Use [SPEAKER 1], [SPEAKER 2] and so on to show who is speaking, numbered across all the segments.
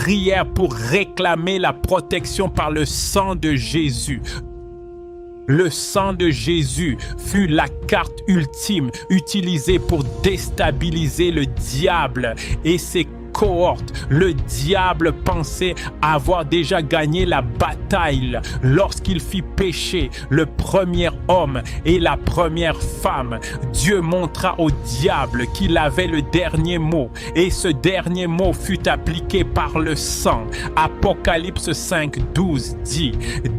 [SPEAKER 1] prièrent pour réclamer la protection par le sang de Jésus. Le sang de Jésus fut la carte ultime utilisée pour déstabiliser le diable et ses cohortes. Le diable pensait avoir déjà gagné la bataille lorsqu'il fit pécher le premier homme et la première femme. Dieu montra au diable qu'il avait le dernier mot et ce dernier mot fut appliqué par le sang. Apocalypse 5:12 dit: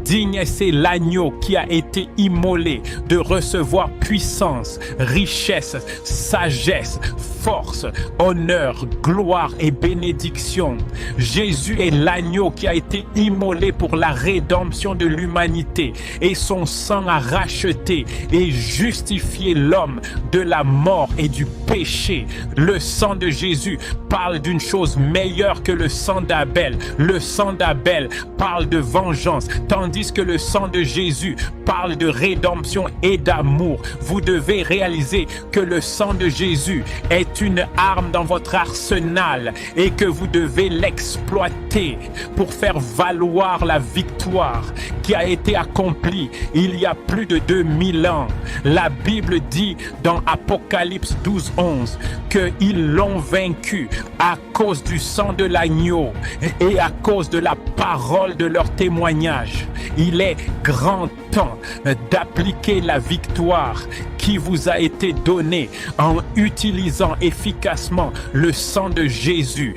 [SPEAKER 1] digne c'est l'agneau qui a été immolé de recevoir puissance, richesse, sagesse, force, honneur, gloire et bénédiction. Jésus est l'agneau qui a été immolé pour la rédemption de l'humanité et son sang a racheté et justifié l'homme de la mort et du péché. Le sang de Jésus parle d'une chose meilleure que le sang d'Abel. Le sang d'Abel parle de vengeance, tandis que le sang de Jésus parle de rédemption et d'amour. Vous devez réaliser que le sang de Jésus est une arme dans votre arsenal et que vous devez l'exploiter pour faire valoir la victoire qui a été accomplie il y a plus de 2000 ans. La Bible dit dans Apocalypse 12:11 qu'ils l'ont vaincu à cause du sang de l'agneau et à cause de la parole de leur témoignage. Il est grand temps d'appliquer la victoire qui vous a été donnée en utilisant efficacement le sang de Jésus.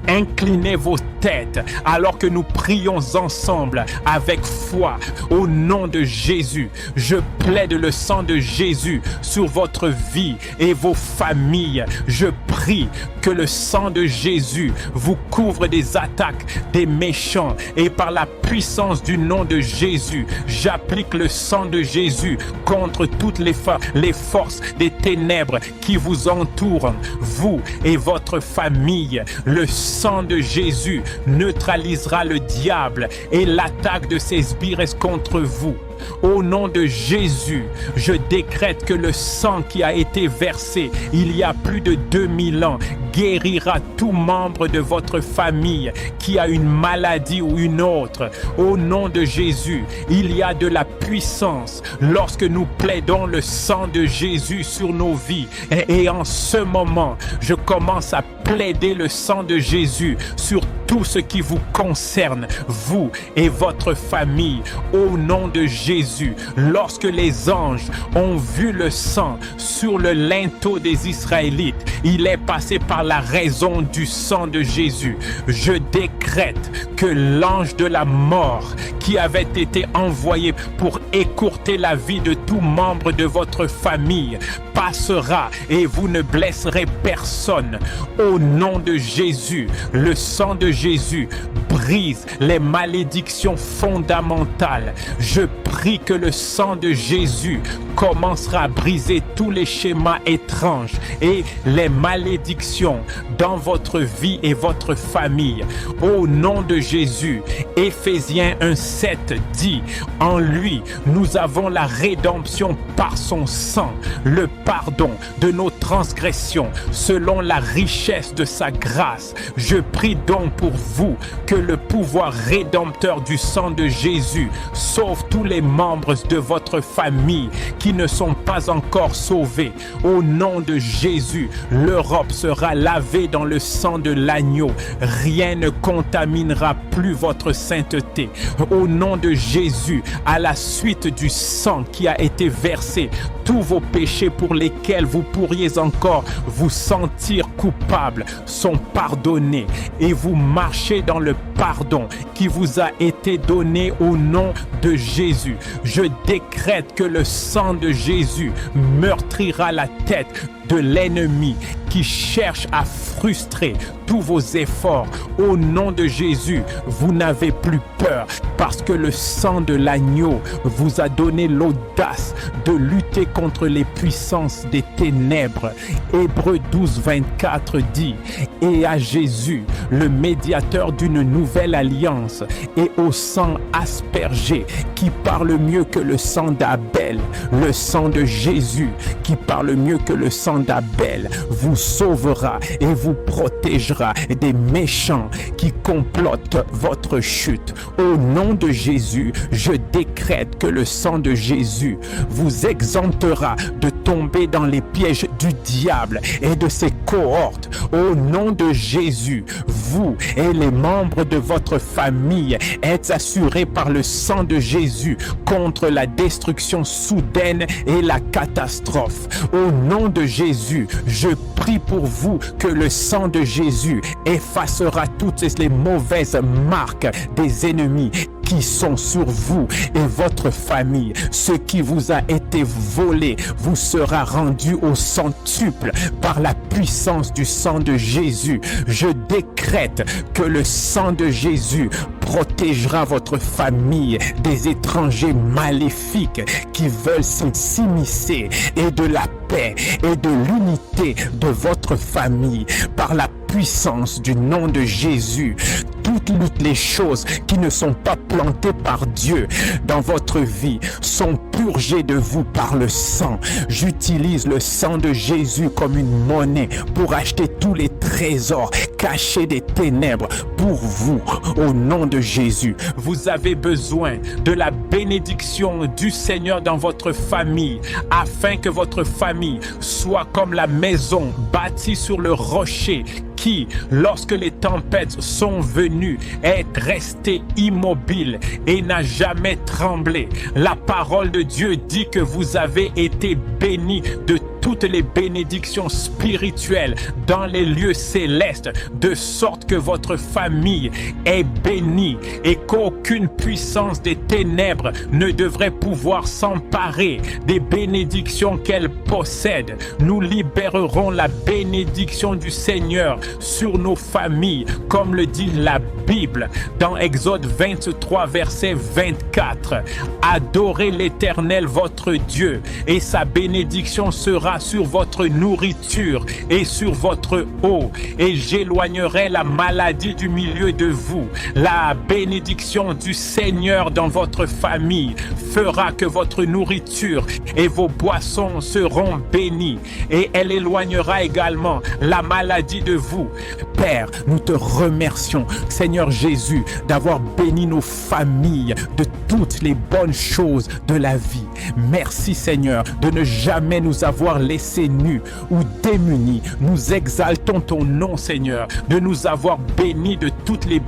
[SPEAKER 1] Inclinez vos têtes alors que nous prions ensemble avec foi au nom de Jésus. Je plaide le sang de Jésus sur votre vie et vos familles. Je prie que le sang de Jésus vous couvre des attaques des méchants et par la puissance du nom de Jésus, j'applique le sang de Jésus contre toutes les forces des ténèbres qui vous entourent, vous et votre famille. Le sang de Jésus neutralisera le diable et l'attaque de ses sbires contre vous. Au nom de Jésus, je décrète que le sang qui a été versé il y a plus de 2000 ans guérira tout membre de votre famille qui a une maladie ou une autre. Au nom de Jésus, il y a de la puissance lorsque nous plaidons le sang de Jésus sur nos vies. Et en ce moment, je commence à plaider le sang de Jésus sur tout ce qui vous concerne, vous et votre famille. Au nom de Jésus, lorsque les anges ont vu le sang sur le linteau des Israélites, il est passé par la raison du sang de Jésus. Je décrète que l'ange de la mort qui avait été envoyé pour écourter la vie de tout membre de votre famille passera et vous ne blesserez personne. Au nom de Jésus, le sang de Jésus brise les malédictions fondamentales. Je prie que le sang de Jésus commencera à briser tous les schémas étranges et les malédictions dans votre vie et votre famille. Au nom de Jésus, Éphésiens 1:7 dit: en lui, nous avons la rédemption par son sang, le pardon de nos transgressions, selon la richesse de sa grâce. Je prie donc pour vous que le pouvoir rédempteur du sang de Jésus sauve tous les membres de votre famille qui ne sont pas encore sauvés. Au nom de Jésus, l'Europe sera lavée dans le sang de l'agneau. Rien ne contaminera plus votre sainteté. Au nom de Jésus, à la suite du sang qui a été versé, tous vos péchés pour lesquels vous pourriez encore vous sentir coupable sont pardonnés et vous marchez dans le pardon qui vous a été donné au nom de Jésus. Je décrète que le sang de Jésus meurtrira la tête de l'ennemi qui cherche à frustrer tous vos efforts. Au nom de Jésus, vous n'avez plus peur parce que le sang de l'agneau vous a donné l'audace de lutter contre les puissances des ténèbres. Hébreux 12, 24 dit: et à Jésus, le médiateur d'une nouvelle alliance, et au sang aspergé, qui parle mieux que le sang d'Abel, le sang de Jésus, qui parle mieux que le sang d'Abel, vous sauvera et vous protégera des méchants qui complotent votre chute. Au nom de Jésus, je décrète que le sang de Jésus vous exemptera de tomber dans les pièges du diable et de ses cohortes. Au nom de Jésus, vous et les membres de votre famille êtes assurés par le sang de Jésus contre la destruction soudaine et la catastrophe. Au nom de Jésus, je prie pour vous que le sang de Jésus effacera toutes les mauvaises marques des ennemis qui sont sur vous et votre famille. Ce qui vous a été volé vous sera rendu au centuple par la puissance du sang de Jésus. Je décrète que le sang de Jésus protégera votre famille des étrangers maléfiques qui veulent s'immiscer, et de la paix et de l'unité de votre famille par la puissance du nom de Jésus. Toutes les choses qui ne sont pas plantées par Dieu dans votre vie sont purgées de vous par le sang. J'utilise le sang de Jésus comme une monnaie pour acheter tous les trésors cachés des ténèbres pour vous. Au nom de Jésus, vous avez besoin de la bénédiction du Seigneur dans votre famille, afin que votre famille soit comme la maison bâtie sur le rocher qui, lorsque les tempêtes sont venues, est resté immobile et n'a jamais tremblé. La parole de Dieu dit que vous avez été bénis de toutes les bénédictions spirituelles dans les lieux célestes, de sorte que votre famille est bénie et qu'aucune puissance des ténèbres ne devrait pouvoir s'emparer des bénédictions qu'elle possède. Nous libérerons la bénédiction du Seigneur sur nos familles, comme le dit la Bible dans Exode 23, verset 24. Adorez l'Éternel votre Dieu, et sa bénédiction sera sur votre nourriture et sur votre eau, et j'éloignerai la maladie du milieu de vous. La bénédiction du Seigneur dans votre famille fera que votre nourriture et vos boissons seront bénies, et elle éloignera également la maladie de vous. Père, nous te remercions, Seigneur Jésus, d'avoir béni nos familles de toutes les bonnes choses de la vie. Merci, Seigneur, de ne jamais nous avoir laissés nus ou démunis. Nous exaltons ton nom, Seigneur, de nous avoir bénis de toutes les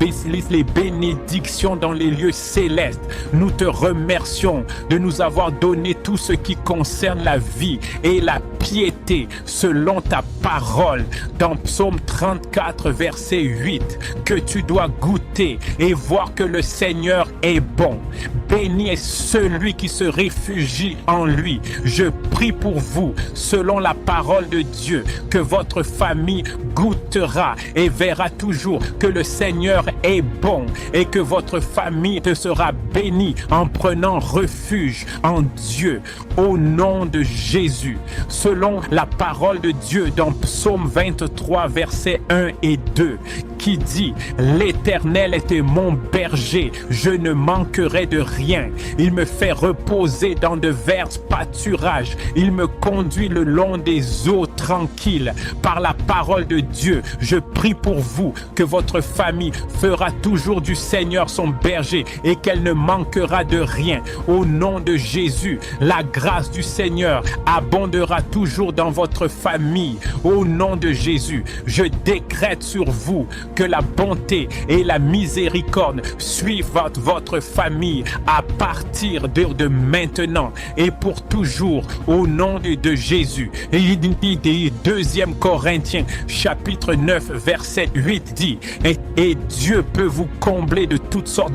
[SPEAKER 1] bénédictions dans les lieux célestes. Nous te remercions de nous avoir donné tout ce qui concerne la vie et la piété selon ta parole dans Psaume 34 verset 8, que tu dois goûter et voir que le Seigneur est bon. Béni est celui qui se réfugie en lui. Je prie pour vous selon la parole de Dieu, que votre famille goûtera et verra toujours que le Seigneur est bon, et que votre famille te sera bénie en prenant refuge en Dieu. Au nom de Jésus, selon la parole de Dieu dans Psaume 23 versets 1 et 2, qui dit: l'Éternel est mon berger, je ne manquerai de rien. Il me fait reposer dans de verts pâturages, il me conduit le long des eaux tranquilles. Par la parole de Dieu, je prie pour vous que votre famille fera toujours du Seigneur son berger et qu'elle ne manquera de rien. Au nom de Jésus, la grâce du Seigneur abondera toujours dans votre famille. Au nom de Jésus, je décrète sur vous que la bonté et la miséricorde suivent votre famille à partir de maintenant et pour toujours, au nom de Jésus. Et il dit, 2 Corinthiens chapitre 9 verset 8 dit: et Dieu peut vous combler de toutes sortes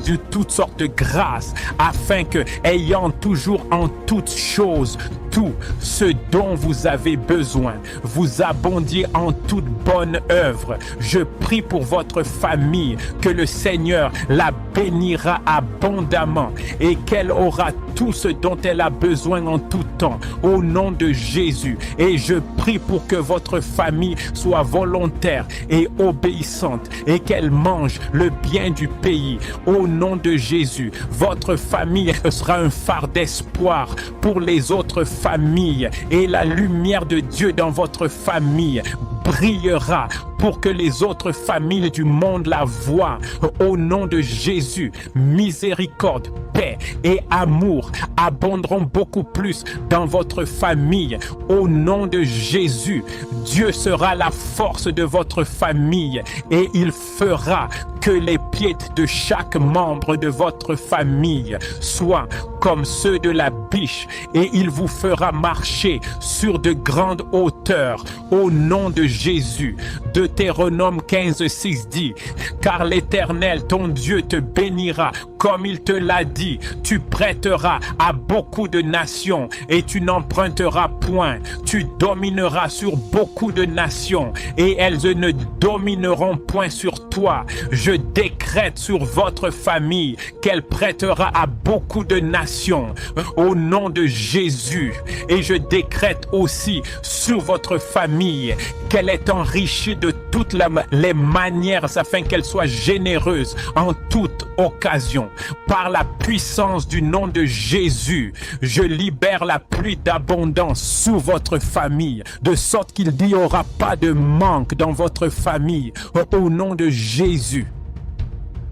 [SPEAKER 1] de grâces, afin que, ayant toujours en toutes choses tout ce dont vous avez besoin, vous abondiez en toute bonne œuvre. Je prie pour votre famille, que le Seigneur la bénira abondamment et qu'elle aura tout ce dont elle a besoin en tout temps, au nom de Jésus. Et je prie pour que votre famille soit volontaire et obéissante et qu'elle mange le bien du pays. Au nom de Jésus, votre famille sera un phare d'espoir pour les autres familles et la lumière de Dieu dans votre famille brillera pour que les autres familles du monde la voient. Au nom de Jésus, miséricorde, paix et amour abonderont beaucoup plus dans votre famille. Au nom de Jésus, Dieu sera la force de votre famille et il fera que les pieds de chaque membre de votre famille soient comme ceux de la biche et il vous fera marcher sur de grandes hauteurs. Au nom de Jésus, Deutéronome 15:6 dit: car l'Éternel, ton Dieu, te bénira comme il te l'a dit. Tu prêteras à beaucoup de nations et tu n'emprunteras point. Tu domineras sur beaucoup de nations et elles ne domineront point sur toi. Je décrète sur votre famille qu'elle prêtera à beaucoup de nations au nom de Jésus. Et je décrète aussi sur votre famille qu'elle est enrichie de toutes les manières afin qu'elle soit généreuse en toute occasion. Par la puissance du nom de Jésus, je libère la pluie d'abondance sous votre famille, de sorte qu'il n'y aura pas de manque dans votre famille. Au nom de Jésus.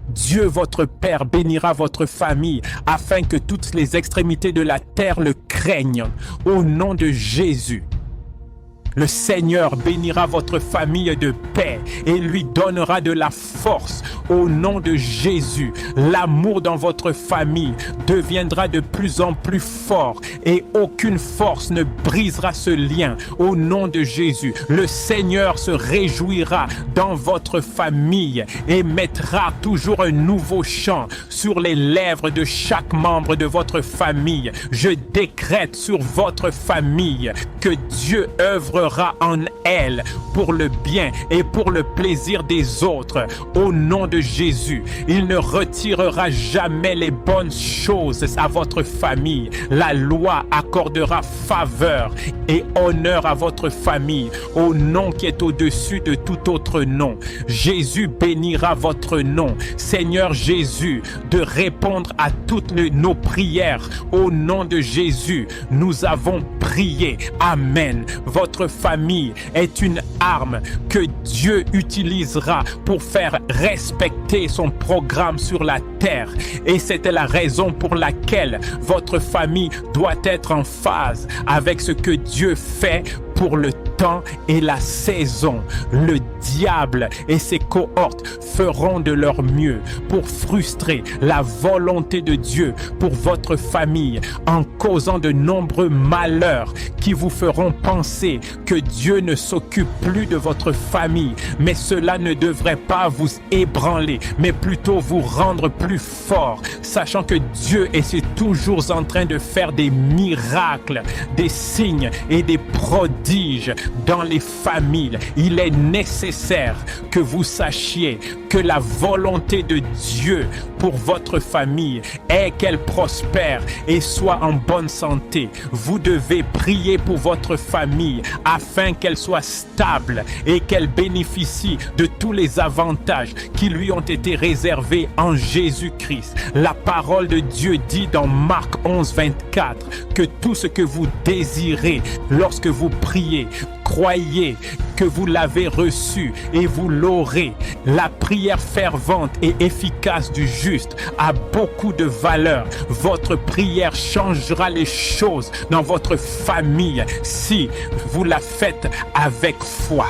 [SPEAKER 1] Dieu, votre Père, bénira votre famille afin que toutes les extrémités de la terre le craignent. Au nom de Jésus. Le Seigneur bénira votre famille de paix et lui donnera de la force. Au nom de Jésus, l'amour dans votre famille deviendra de plus en plus fort et aucune force ne brisera ce lien. Au nom de Jésus, le Seigneur se réjouira dans votre famille et mettra toujours un nouveau chant sur les lèvres de chaque membre de votre famille. Je décrète sur votre famille que Dieu œuvrera en elle pour le bien et pour le plaisir des autres. Au nom de Jésus, il ne retirera jamais les bonnes choses à votre famille. La loi accordera faveur et honneur à votre famille au nom qui est au-dessus de tout autre nom. Jésus bénira votre nom. Seigneur Jésus, de répondre à toutes nos prières. Au nom de Jésus, nous avons prié. Amen. Votre famille est une arme que Dieu utilisera pour faire respecter son programme sur la terre. Et c'était la raison pour laquelle votre famille doit être en phase avec ce que Dieu fait pour le temps et la saison. Le diable et ses cohortes feront de leur mieux pour frustrer la volonté de Dieu pour votre famille en causant de nombreux malheurs qui vous feront penser que Dieu ne s'occupe plus de votre famille. Mais cela ne devrait pas vous ébranler, mais plutôt vous rendre plus fort, sachant que Dieu est toujours en train de faire des miracles, des signes et des prodiges dans les familles. Il est nécessaire que vous sachiez que la volonté de Dieu pour votre famille est qu'elle prospère et soit en bonne santé. Vous devez prier pour votre famille afin qu'elle soit stable et qu'elle bénéficie de tous les avantages qui lui ont été réservés en Jésus-Christ. La parole de Dieu dit dans Marc 11:24 que tout ce que vous désirez lorsque vous priez, croyez que vous l'avez reçu et vous l'aurez. La prière fervente et efficace du juste a beaucoup de valeur. Votre prière changera les choses dans votre famille si vous la faites avec foi.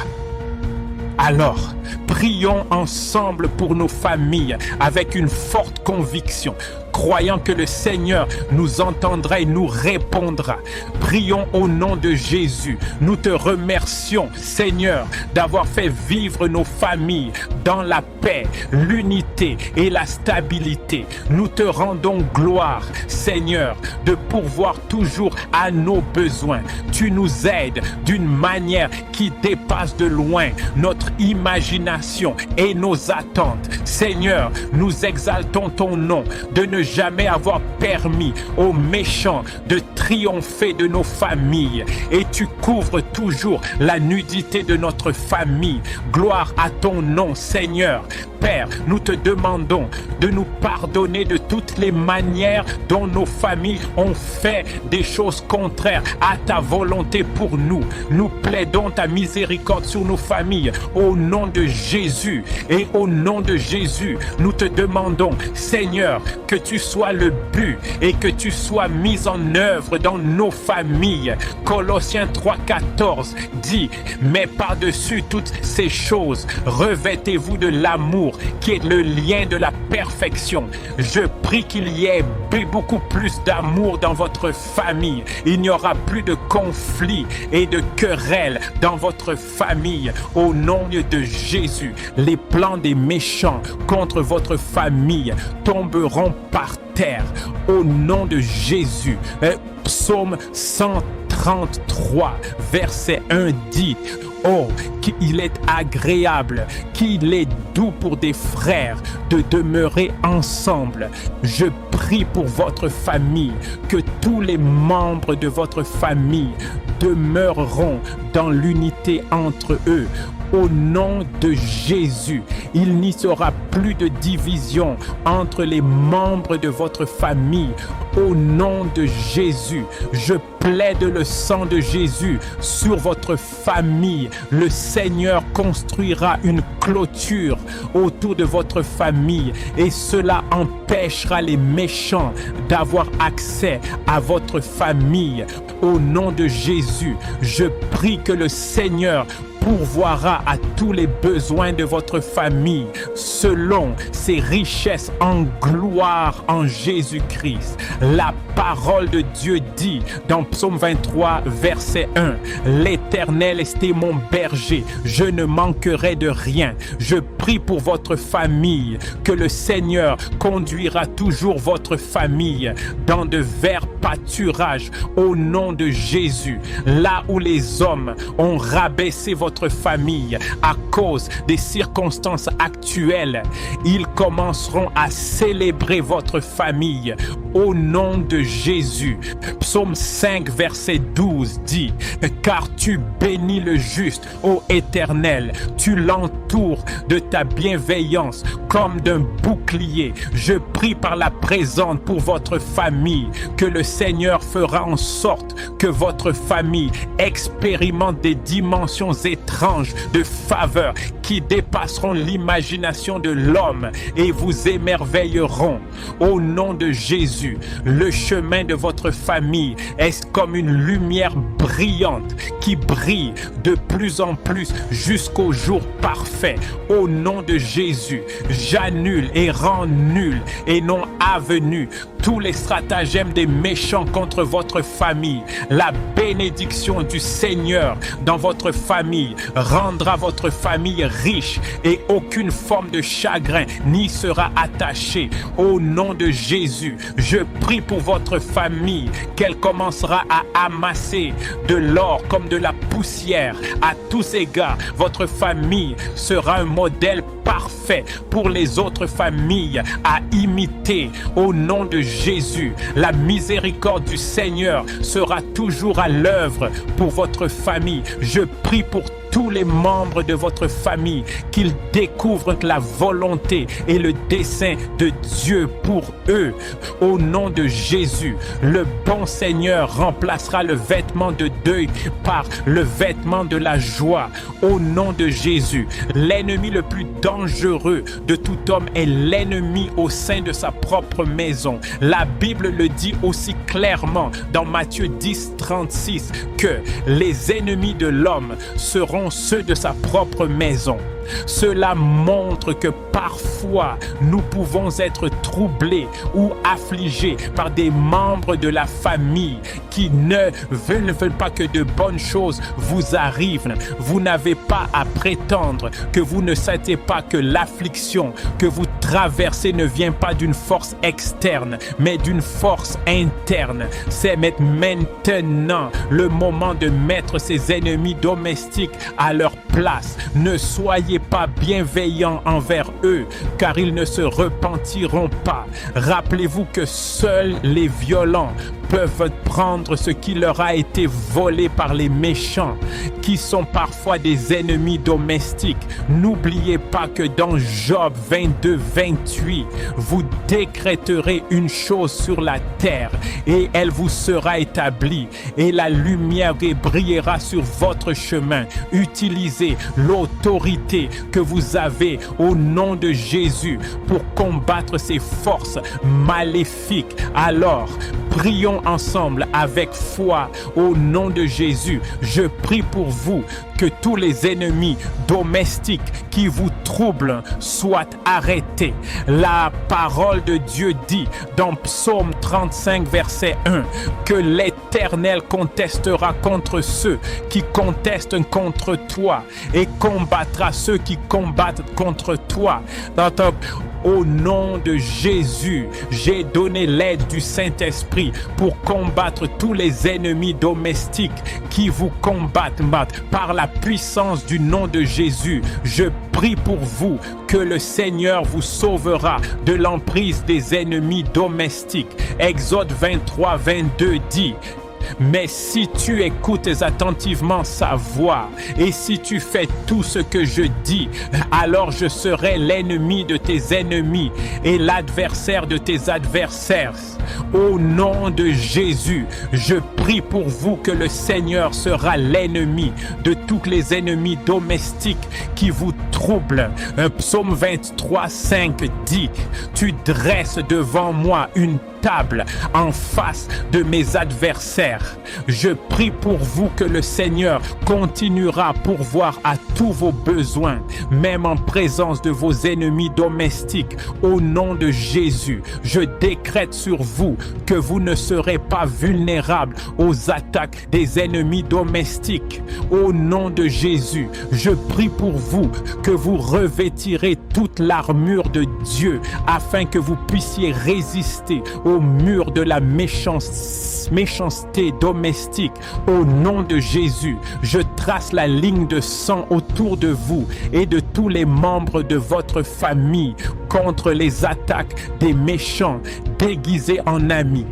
[SPEAKER 1] Alors, prions ensemble pour nos familles avec une forte conviction, croyant que le Seigneur nous entendra et nous répondra. Prions au nom de Jésus. Nous te remercions, Seigneur, d'avoir fait vivre nos familles dans la paix, l'unité et la stabilité. Nous te rendons gloire, Seigneur, de pourvoir toujours à nos besoins. Tu nous aides d'une manière qui dépasse de loin notre imagination et nos attentes. Seigneur, nous exaltons ton nom de ne jamais avoir permis aux méchants de triompher de nos familles. Et tu couvres toujours la nudité de notre famille. Gloire à ton nom, Seigneur. Père, nous te demandons de nous pardonner de toutes les manières dont nos familles ont fait des choses contraires à ta volonté pour nous. Nous plaidons ta miséricorde sur nos familles au nom de Jésus. Et au nom de Jésus, nous te demandons, Seigneur, que tu sois le but et que tu sois mis en œuvre dans nos familles. Colossiens 3,14 dit, mais par-dessus toutes ces choses, revêtez-vous de l'amour qui est le lien de la perfection. Je prie qu'il y ait beaucoup plus d'amour dans votre famille. Il n'y aura plus de conflits et de querelles dans votre famille. Au nom de Jésus, les plans des méchants contre votre famille tomberont par terre. Au nom de Jésus. Psaume 133, verset 1 dit, oh, qu'il est agréable, qu'il est doux pour des frères de demeurer ensemble. Je prie pour votre famille, que tous les membres de votre famille demeureront dans l'unité entre eux. Au nom de Jésus, il n'y sera plus de division entre les membres de votre famille. Au nom de Jésus, je plaide le sang de Jésus sur votre famille. Le Seigneur construira une clôture autour de votre famille et cela empêchera les méchants d'avoir accès à votre famille. Au nom de Jésus, je prie que le Seigneur pourvoira à tous les besoins de votre famille selon ses richesses en gloire en Jésus-Christ. La parole de Dieu dit dans Psaume 23, verset 1, l'Éternel est mon berger, je ne manquerai de rien. Je prie pour votre famille, que le Seigneur conduira toujours votre famille dans de verts pâturages au nom de Jésus. Là où les hommes ont rabaissé votre famille à cause des circonstances actuelles, ils commenceront à célébrer votre famille au nom de Jésus. Psaume 5, verset 12 dit, car tu bénis le juste, ô Éternel, tu l'entoures de ta bienveillance comme d'un bouclier. Je prie par la présente pour votre famille, que le Seigneur fera en sorte que votre famille expérimente des dimensions étranges de faveur qui dépasseront l'imagination de l'homme et vous émerveilleront. Au nom de Jésus, le chemin de votre famille est comme une lumière brillante qui brille de plus en plus jusqu'au jour parfait. Au nom de Jésus, j'annule et rends nul et non avenu tous les stratagèmes des méchants contre votre famille. La bénédiction du Seigneur dans votre famille rendra votre famille riche et aucune forme de chagrin n'y sera attachée. Au nom de Jésus, je prie pour votre famille qu'elle commencera à amasser de l'or comme de la poussière. À tous égards, votre famille sera un modèle parfait pour les autres familles à imiter. Au nom de Jésus, la miséricorde du Seigneur sera toujours à l'œuvre pour votre famille. Je prie pour tous les membres de votre famille qu'ils découvrent la volonté et le dessein de Dieu pour eux. Au nom de Jésus, le bon Seigneur remplacera le vêtement de deuil par le vêtement de la joie. Au nom de Jésus, l'ennemi le plus dangereux de tout homme est l'ennemi au sein de sa propre maison. La Bible le dit aussi clairement dans Matthieu 10, 36 que les ennemis de l'homme seront ceux de sa propre maison. Cela montre que parfois nous pouvons être troublés ou affligés par des membres de la famille qui ne veulent pas que de bonnes choses vous arrivent. Vous n'avez pas à prétendre que vous ne savez pas que l'affliction que vous traversez ne vient pas d'une force externe, mais d'une force interne. C'est maintenant le moment de mettre ses ennemis domestiques à leur place. Ne soyez soyez pas bienveillants envers eux, car ils ne se repentiront pas. Rappelez-vous que seuls les violents peuvent prendre ce qui leur a été volé par les méchants, qui sont parfois des ennemis domestiques. N'oubliez pas que dans Job 22, 28, vous décréterez une chose sur la terre et elle vous sera établie et la lumière brillera sur votre chemin. Utilisez l'autorité que vous avez au nom de Jésus pour combattre ces forces maléfiques. Alors, prions ensemble avec foi au nom de Jésus. Je prie pour vous que tous les ennemis domestiques qui vous troublent soient arrêtés. La parole de Dieu dit dans Psaume 35 verset 1 que l'Éternel contestera contre ceux qui contestent contre toi et combattra ceux qui combattent contre toi. Au nom de Jésus, j'ai donné l'aide du Saint-Esprit pour combattre tous les ennemis domestiques qui vous combattent. Par la puissance du nom de Jésus, je prie pour vous que le Seigneur vous sauvera de l'emprise des ennemis domestiques. Exode 23, 22 dit: mais si tu écoutes attentivement sa voix et si tu fais tout ce que je dis, alors je serai l'ennemi de tes ennemis et l'adversaire de tes adversaires. Au nom de Jésus, je prie pour vous que le Seigneur sera l'ennemi de tous les ennemis domestiques qui vous troublent. Psaume 23, 5 dit: tu dresses devant moi une table en face de mes adversaires. Je prie pour vous que le Seigneur continuera à pourvoir à tous vos besoins, même en présence de vos ennemis domestiques. Au nom de Jésus, je décrète sur vous que vous ne serez pas vulnérables aux attaques des ennemis domestiques. Au nom de Jésus, je prie pour vous que vous revêtirez toute l'armure de Dieu afin que vous puissiez résister au mur de la méchanceté domestique. Au nom de Jésus, je trace la ligne de sang autour de vous et de tous les membres de votre famille contre les attaques des méchants déguisés en amis.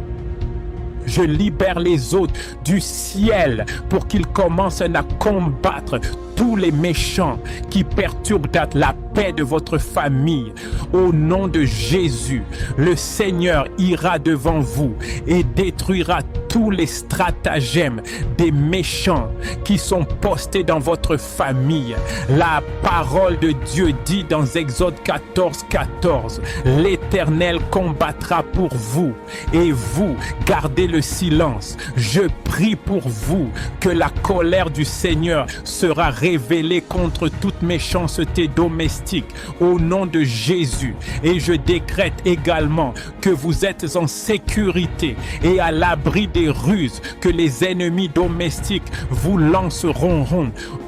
[SPEAKER 1] Je libère les hôtes du ciel pour qu'ils commencent à combattre tous les méchants qui perturbent la paix de votre famille. Au nom de Jésus, le Seigneur ira devant vous et détruira tous les stratagèmes des méchants qui sont postés dans votre famille. La parole de Dieu dit dans Exode 14, 14, l'Éternel combattra pour vous et vous gardez le silence. Je prie pour vous que la colère du Seigneur sera révélée contre toute méchanceté domestique au nom de Jésus. Et je décrète également que vous êtes en sécurité et à l'abri des ruses que les ennemis domestiques vous lanceront.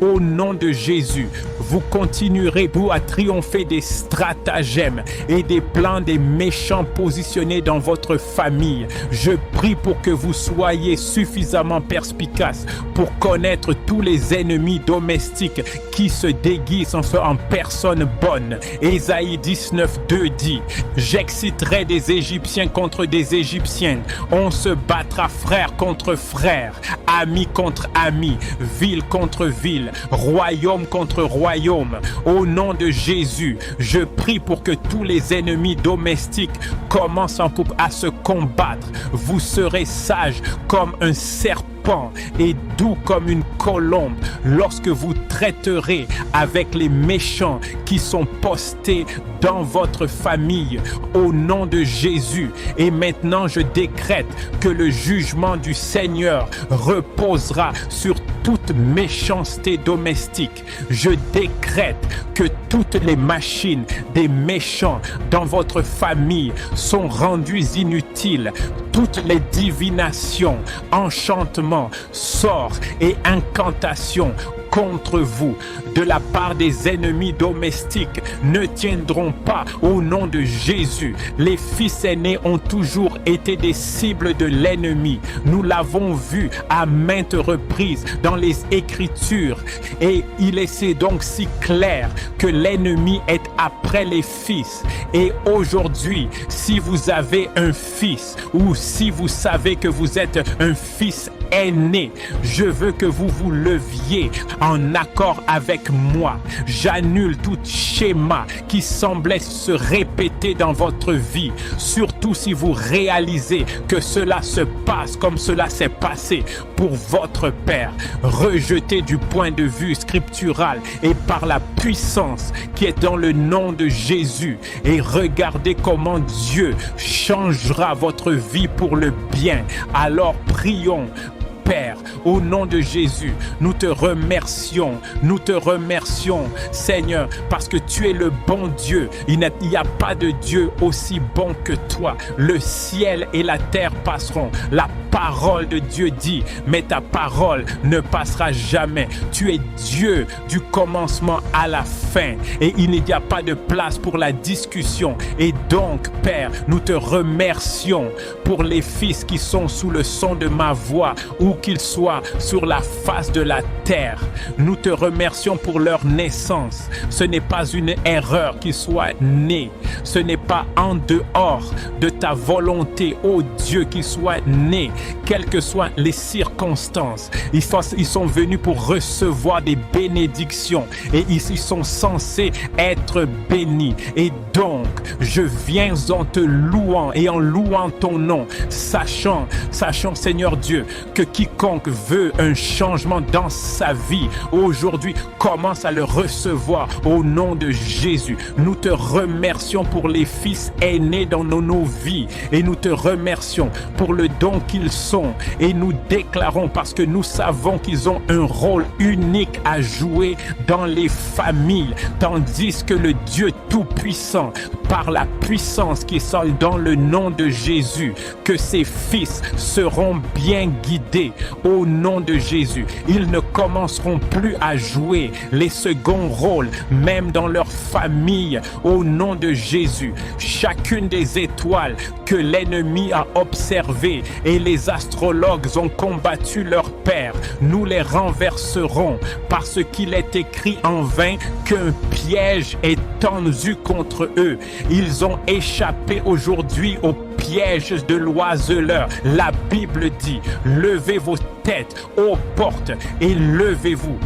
[SPEAKER 1] Au nom de Jésus, vous continuerez à triompher des stratagèmes et des plans des méchants positionnés dans votre famille. Je prie pour que vous soyez suffisamment perspicaces pour connaître tous les ennemis domestiques qui se déguisent en personnes bonnes. Ésaïe 19, 2 dit: j'exciterai des Égyptiens contre des Égyptiennes. On se battra frère contre frère, ami contre ami, ville contre ville, royaume contre royaume. Au nom de Jésus, je prie pour que tous les ennemis domestiques commencent à se combattre. Vous serez sages comme un serpent et doux comme une colombe lorsque vous traiterez avec les méchants qui sont postés dans votre famille au nom de Jésus. Et maintenant je décrète que le jugement du Seigneur reposera sur toute méchanceté domestique. Je décrète que toutes les machines des méchants dans votre famille sont rendues inutiles. Toutes les divinations, enchantements, sorts et incantations contre vous de la part des ennemis domestiques ne tiendront pas au nom de Jésus. Les fils aînés ont toujours été des cibles de l'ennemi. Nous l'avons vu à maintes reprises dans les Écritures et il est donc si clair que l'ennemi est après les fils. Et aujourd'hui, si vous avez un fils ou si vous savez que vous êtes un fils aîné, je veux que vous vous leviez en accord avec moi. J'annule tout schéma qui semblait se répéter dans votre vie, surtout si vous réalisez que cela se passe comme cela s'est passé pour votre père. Rejetez du point de vue scriptural et par la puissance qui est dans le nom de Jésus et regardez comment Dieu changera votre vie pour le bien. Alors prions. Père, au nom de Jésus, nous te remercions, Seigneur, parce que tu es le bon Dieu. Il n'y a pas de Dieu aussi bon que toi. Le ciel et la terre passeront. La parole de Dieu dit, mais ta parole ne passera jamais. Tu es Dieu du commencement à la fin et il n'y a pas de place pour la discussion. Et donc, Père, nous te remercions pour les fils qui sont sous le son de ma voix ou qu'ils soient sur la face de la terre. Nous te remercions pour leur naissance. Ce n'est pas une erreur qu'ils soient nés. Ce n'est pas en dehors de ta volonté, ô Dieu, qu'ils soient nés. Quelles que soient les circonstances, ils sont venus pour recevoir des bénédictions et ils sont censés être bénis. Et donc, je viens en te louant et en louant ton nom, sachant, Seigneur Dieu, que quiconque veut un changement dans sa vie, aujourd'hui, commence à le recevoir au nom de Jésus. Nous te remercions pour les fils aînés dans nos vies et nous te remercions pour le don qu'ils sont et nous déclarons parce que nous savons qu'ils ont un rôle unique à jouer dans les familles, tandis que le Dieu Tout-Puissant, par la puissance qui sort dans le nom de Jésus, que ses fils seront bien guidés au nom de Jésus. Ils ne commenceront plus à jouer les seconds rôles, même dans leur famille, au nom de Jésus. Chacune des étoiles que l'ennemi a observées et les astrologues ont combattu leur père, nous les renverserons parce qu'il est écrit en vain qu'un piège est tendu contre eux. Ils ont échappé aujourd'hui au piège de l'oiseleur. La Bible dit, levez vos têtes ô portes et levez-vous,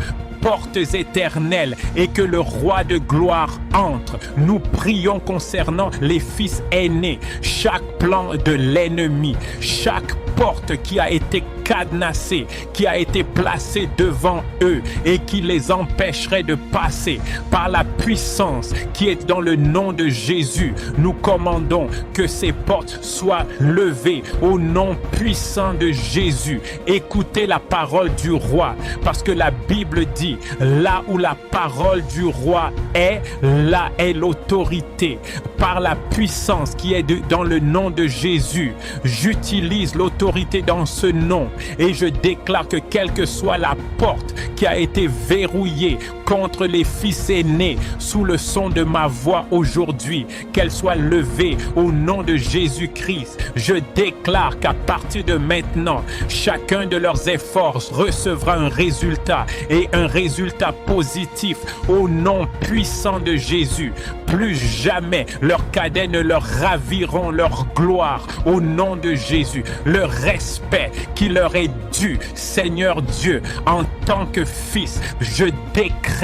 [SPEAKER 1] portes éternelles, et que le roi de gloire entre. Nous prions concernant les fils aînés, chaque plan de l'ennemi, chaque porte qui a été cadenassée, qui a été placée devant eux et qui les empêcherait de passer, par la puissance qui est dans le nom de Jésus, nous commandons que ces portes soient levées au nom puissant de Jésus. Écoutez la parole du roi, parce que la Bible dit, là où la parole du roi est, là est l'autorité. Par la puissance qui est dans le nom de Jésus, j'utilise l'autorité dans ce nom et je déclare que quelle que soit la porte qui a été verrouillée contre les fils aînés sous le son de ma voix aujourd'hui, qu'elle soit levée au nom de Jésus-Christ. Je déclare qu'à partir de maintenant, chacun de leurs efforts recevra un résultat et un résultat positif au nom puissant de Jésus. Plus jamais leurs cadets ne leur raviront leur gloire au nom de Jésus. Le respect qui leur est dû, Seigneur Dieu, en tant que fils, je décrète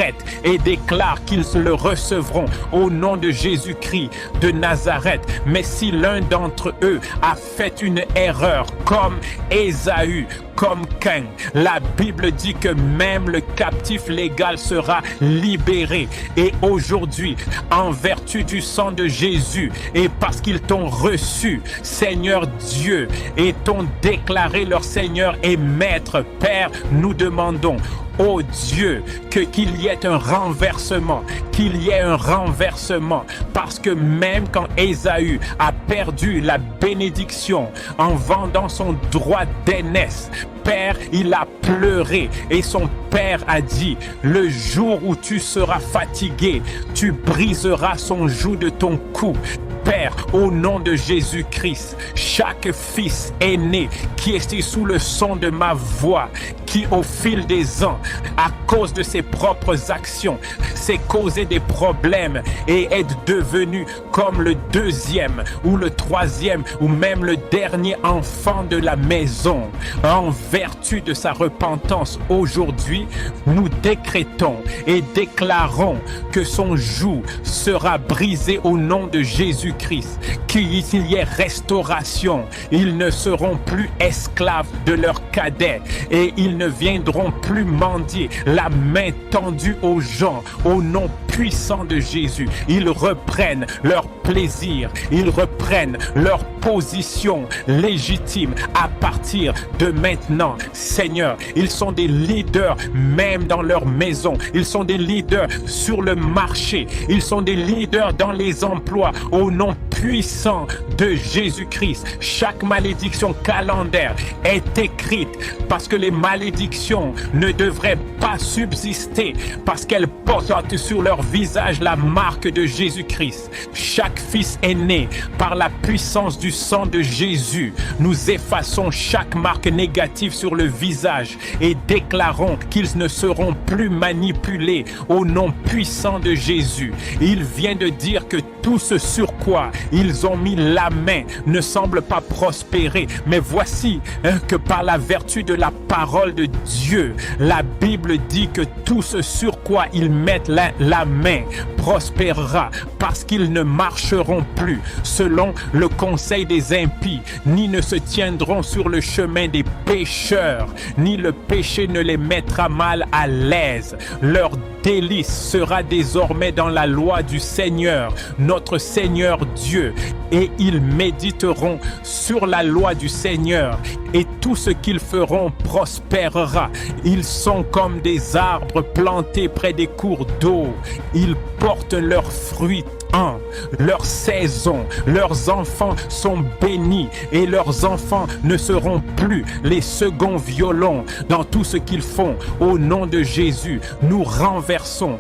[SPEAKER 1] et déclare qu'ils le recevront au nom de Jésus-Christ de Nazareth. Mais si l'un d'entre eux a fait une erreur comme Ésaü, comme Caïn, la Bible dit que même le captif légal sera libéré. Et aujourd'hui, en vertu du sang de Jésus et parce qu'ils t'ont reçu, Seigneur Dieu, et t'ont déclaré leur Seigneur et Maître, Père, nous demandons, ô Dieu, qu'il y ait un renversement, parce que même quand Ésaü a perdu la bénédiction en vendant son droit d'aînesse, père, il a pleuré et son père a dit, le jour où tu seras fatigué, tu briseras son joug de ton cou. Père, au nom de Jésus-Christ, chaque fils aîné qui est sous le son de ma voix, qui au fil des ans, à cause de ses propres actions, s'est causé des problèmes et est devenu comme le deuxième ou le troisième ou même le dernier enfant de la maison. En vertu de sa repentance aujourd'hui, nous décrétons et déclarons que son joug sera brisé au nom de Jésus-Christ, qu'il y ait restauration. Ils ne seront plus esclaves de leurs cadets et ils ne viendront plus mendier la main tendue aux gens au nom puissant de Jésus. Ils reprennent leur plaisir, ils reprennent leur position légitime à partir de maintenant. Seigneur, ils sont des leaders même dans leur maison, ils sont des leaders sur le marché, ils sont des leaders dans les emplois au nom puissant de Jésus-Christ. Chaque malédiction calendaire est écrite parce que les malédictions ne devraient pas subsister parce qu'elles portent sur leur visage la marque de Jésus-Christ. Chaque fils est né par la puissance du sang de Jésus. Nous effaçons chaque marque négative sur le visage et déclarons qu'ils ne seront plus manipulés au nom puissant de Jésus. Il vient de dire que tout ce sur quoi ils ont mis la main ne semble pas prospérer. Mais voici que par la vertu de la parole de Dieu, la Bible dit que tout ce sur quoi ils mettent la main prospérera parce qu'ils ne marcheront plus selon le conseil des impies, ni ne se tiendront sur le chemin des pécheurs, ni le péché ne les mettra mal à l'aise. Leur délice sera désormais dans la loi du Seigneur, notre Seigneur Dieu, et ils méditeront sur la loi du Seigneur, et tout ce qu'ils feront prospérera. Ils sont comme des arbres plantés près des cours d'eau. Ils portent leurs fruits en leur saison. Leurs enfants sont bénis et leurs enfants ne seront plus les seconds violons dans tout ce qu'ils font. Au nom de Jésus, nous renversons.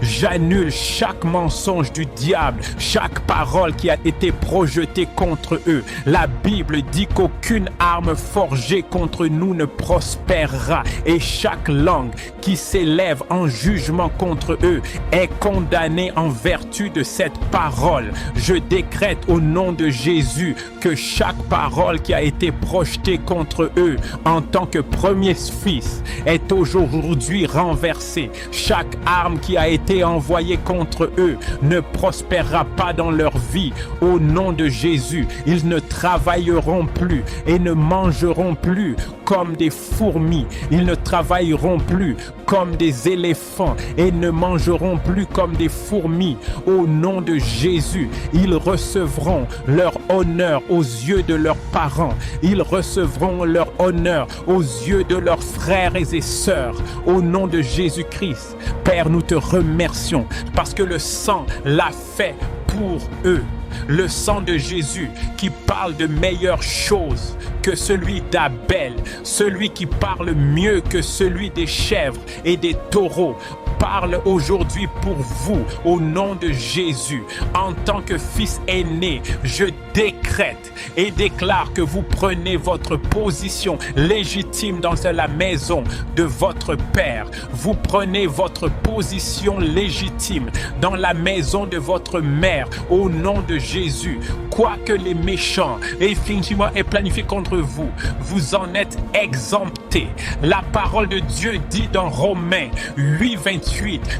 [SPEAKER 1] J'annule chaque mensonge du diable, chaque parole qui a été projetée contre eux. La Bible dit qu'aucune arme forgée contre nous ne prospérera et chaque langue qui s'élève en jugement contre eux est condamnée en vertu de cette parole. Je décrète au nom de Jésus que chaque parole qui a été projetée contre eux en tant que premier fils est aujourd'hui renversée. Chaque arme qui a été envoyée contre eux ne prospérera pas dans leur vie. Au nom de Jésus, ils ne travailleront plus et ne mangeront plus comme des fourmis. Ils ne travailleront plus comme des éléphants et ne mangeront plus comme des fourmis. Au nom de Jésus, ils recevront leur honneur aux yeux de leurs parents. Ils recevront leur honneur aux yeux de leurs frères et sœurs. Au nom de Jésus-Christ, Père, nous te remercions parce que le sang l'a fait pour eux. Le sang de Jésus qui parle de meilleures choses que celui d'Abel, celui qui parle mieux que celui des chèvres et des taureaux, parle aujourd'hui pour vous au nom de Jésus. En tant que fils aîné, je décrète et déclare que vous prenez votre position légitime dans la maison de votre Père. Vous prenez votre position légitime dans la maison de votre mère au nom de Jésus. Quoique les méchants effectivement aient planifié contre vous, vous en êtes exemptés. La parole de Dieu dit dans Romains 8:28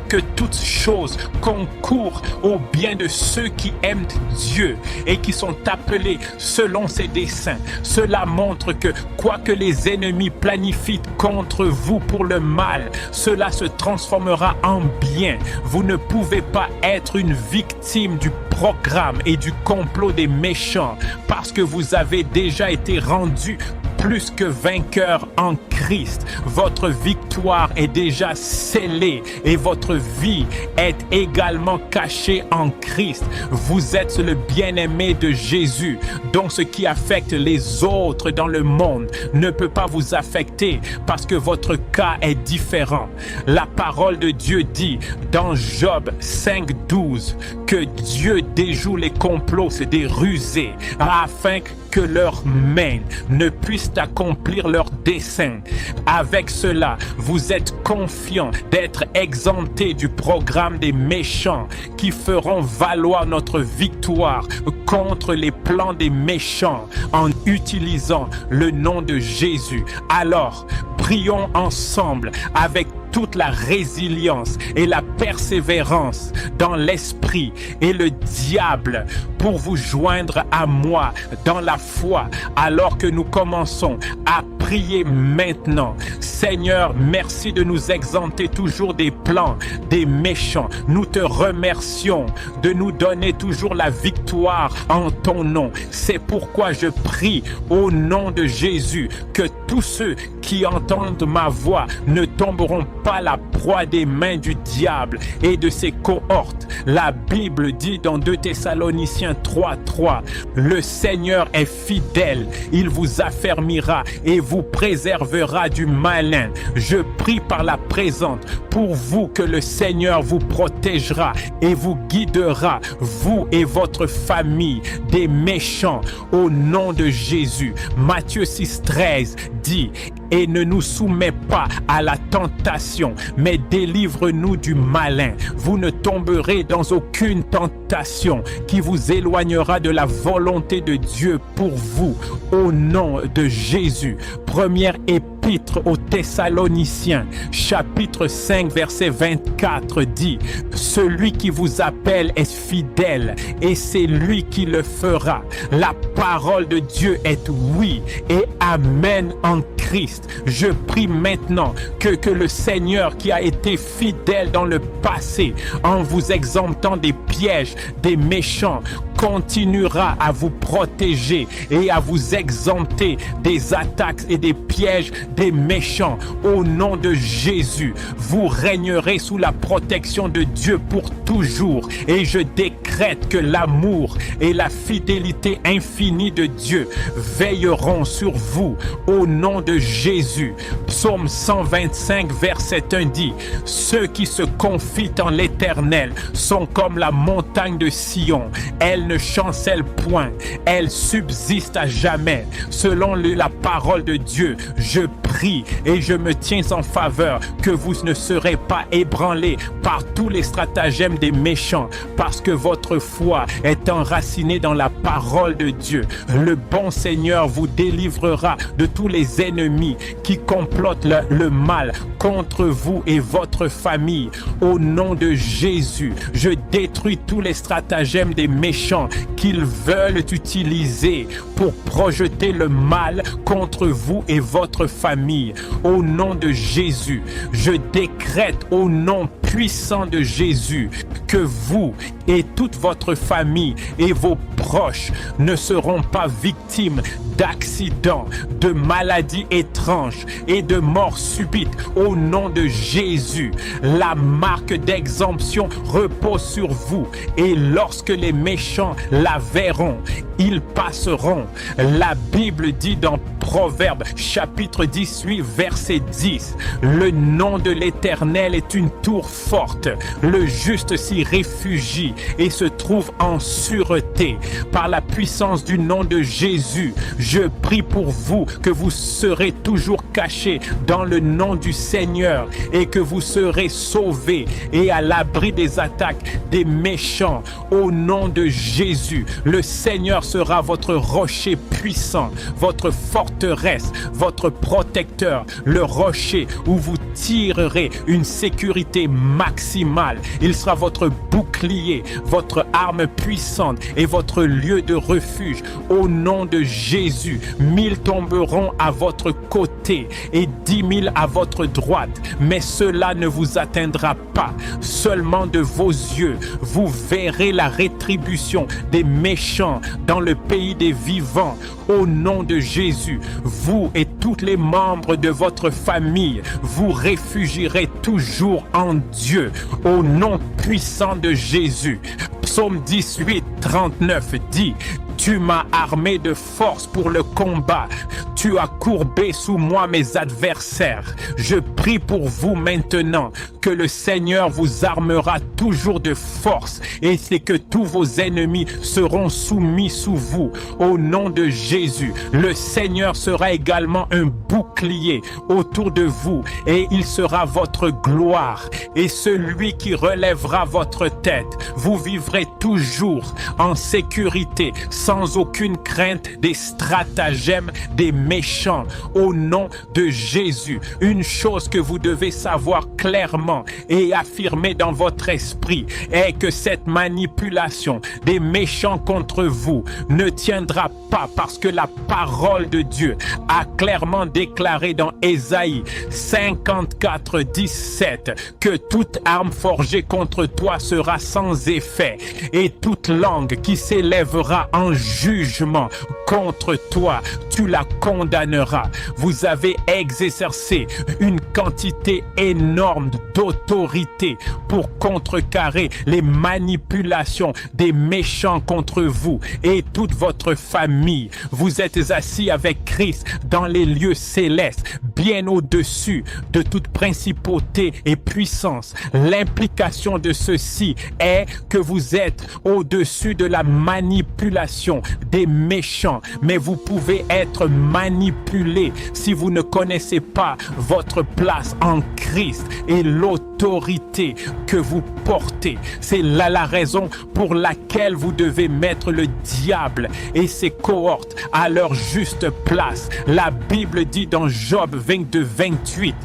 [SPEAKER 1] que toutes choses concourent au bien de ceux qui aiment Dieu et qui sont appelés selon ses desseins. Cela montre que quoique les ennemis planifient contre vous pour le mal, cela se transformera en bien. Vous ne pouvez pas être une victime du programme et du complot des méchants parce que vous avez déjà été rendu plus que vainqueur en Christ. Votre victoire est déjà scellée et votre vie est également cachée en Christ. Vous êtes le bien-aimé de Jésus, donc ce qui affecte les autres dans le monde ne peut pas vous affecter parce que votre cas est différent. La parole de Dieu dit dans Job 5:12 que Dieu déjoue les complots des rusés afin que leurs mains ne puissent accomplir leurs desseins. Avec cela, vous êtes confiants d'être exemptés du programme des méchants qui feront valoir notre victoire contre les plans des méchants en utilisant le nom de Jésus. Alors, prions ensemble avec toute la résilience et la persévérance dans l'esprit et le diable pour vous joindre à moi dans la foi alors que nous commençons à prier maintenant. Seigneur, merci de nous exempter toujours des plans des méchants. Nous te remercions de nous donner toujours la victoire en ton nom. C'est pourquoi je prie au nom de Jésus que tous ceux qui entendent ma voix ne tomberont pas la proie des mains du diable et de ses cohortes. La Bible dit dans 2 Thessaloniciens 3:3, le Seigneur est fidèle, il vous affermira et vous préservera du malin. Je prie par la présente pour vous que le Seigneur vous protégera et vous guidera, vous et votre famille, des méchants, au nom de Jésus. Matthieu 6:13 dit: et ne nous soumets pas à la tentation, mais délivre-nous du malin. Vous ne tomberez dans aucune tentation qui vous éloignera de la volonté de Dieu pour vous, au nom de Jésus. Première épître aux Thessaloniciens, chapitre 5, verset 24 dit: celui qui vous appelle est fidèle et c'est lui qui le fera. La parole de Dieu est oui et amen en Christ. Je prie maintenant que le Seigneur qui a été fidèle dans le passé en vous exemptant des pièges des méchants continuera à vous protéger et à vous exempter des attaques et des pièges des méchants. Au nom de Jésus, vous régnerez sous la protection de Dieu pour toujours. Et je décrète que l'amour et la fidélité infinie de Dieu veilleront sur vous. Au nom de Jésus. Psaume 125, verset 1 dit: ceux qui se confient en l'Éternel sont comme la montagne de Sion. Elle ne chancelle point, elle subsiste à jamais. Selon la parole de Dieu, je prie et je me tiens en faveur que vous ne serez pas ébranlés par tous les stratagèmes des méchants, parce que votre foi est enracinée dans la parole de Dieu. Le bon Seigneur vous délivrera de tous les ennemis qui complotent le mal contre vous et votre famille. Au nom de Jésus, je détruis tous les stratagèmes des méchants qu'ils veulent utiliser pour projeter le mal contre vous et votre famille. Au nom de Jésus, je décrète au nom puissant de Jésus que vous et toute votre famille et vos proches ne seront pas victimes d'accidents, de maladies étranges et de morts subites. Au nom de Jésus, la marque d'exemption repose sur vous et lorsque les méchants la verront, ils passeront. La Bible dit dans Proverbes chapitre 18 verset 10: le nom de l'Éternel est une tour forte, le juste s'y réfugie et se trouve en sûreté. Par la puissance du nom de Jésus, je prie pour vous que vous serez toujours cachés dans le nom du Seigneur et que vous serez sauvés et à l'abri des attaques des méchants. Au nom de Jésus, le Seigneur sera votre rocher puissant, votre forteresse, votre protecteur, le rocher où vous tirerez une sécurité maximale. Il sera votre bouclier, votre arme puissante et votre lieu de refuge. Au nom de Jésus, 1000 tomberont à votre côté et 10 000 à votre droite, mais cela ne vous atteindra pas. Seulement de vos yeux, vous verrez la rétribution des méchants dans le pays des vivants. Au nom de Jésus, vous et tous les membres de votre famille, vous réfugierez toujours en Dieu. Au nom puissant de Jésus. Psaume 18, 39 dit: Tu m'as armé de force pour le combat. Tu as courbé sous moi mes adversaires. Je prie pour vous maintenant que le Seigneur vous armera toujours de force et c'est que tous vos ennemis seront soumis sous vous. Au nom de Jésus, le Seigneur sera également un bouclier autour de vous et il sera votre gloire et celui qui relèvera votre tête. Vous vivrez toujours en sécurité, sans aucune crainte des stratagèmes des méchants. Au nom de Jésus, une chose que vous devez savoir clairement et affirmer dans votre esprit est que cette manipulation des méchants contre vous ne tiendra pas, parce que la parole de Dieu a clairement déclaré dans Ésaïe 54, 17 que toute arme forgée contre toi sera sans effet et toute langue qui s'élèvera en jugement contre toi, tu la condamneras. Vous avez exercé une quantité énorme d'autorité pour contrecarrer les manipulations des méchants contre vous et toute votre famille. Vous êtes assis avec Christ dans les lieux célestes, bien au-dessus de toute principauté et puissance. L'implication de ceci est que vous êtes au-dessus de la manipulation des méchants, mais vous pouvez être manipulé si vous ne connaissez pas votre place en Christ et l'autorité que vous portez. C'est là la raison pour laquelle vous devez mettre le diable et ses cohortes à leur juste place. La Bible dit dans Job 22, 28,